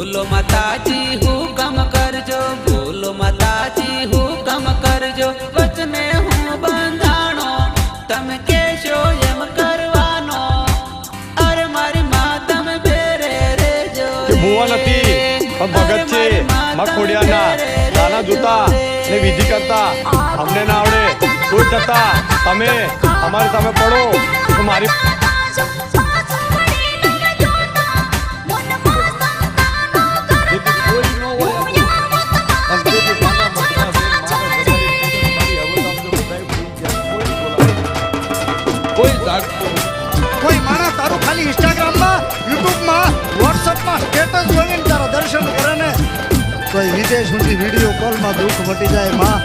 બોલો માતાજી હુકમ કરજો, બોલો માતાજી હુકમ કરજો, વચને હું બંધાણો તમે કેશો એમ કરવાનો, અરે મારી માં તમે બેરે રેજો કે ભુવા નથી પણ ભગત છે, માં ખોડિયાના નાના જોતા ને વિધિ કરતા અમને ના આવડે કોઈ છતાં તમે અમારી સામે પડો તો મારી કોઈ માણસ તારું ખાલી ઇન્સ્ટાગ્રામમાં, યુટ્યુબમાં, વોટ્સઅપમાં સ્ટેટસ જોઈને તારા દર્શન કરે ને તો વિદેશ સુધી વિડીયો કોલમાં દુઃખ મટી જાય માં.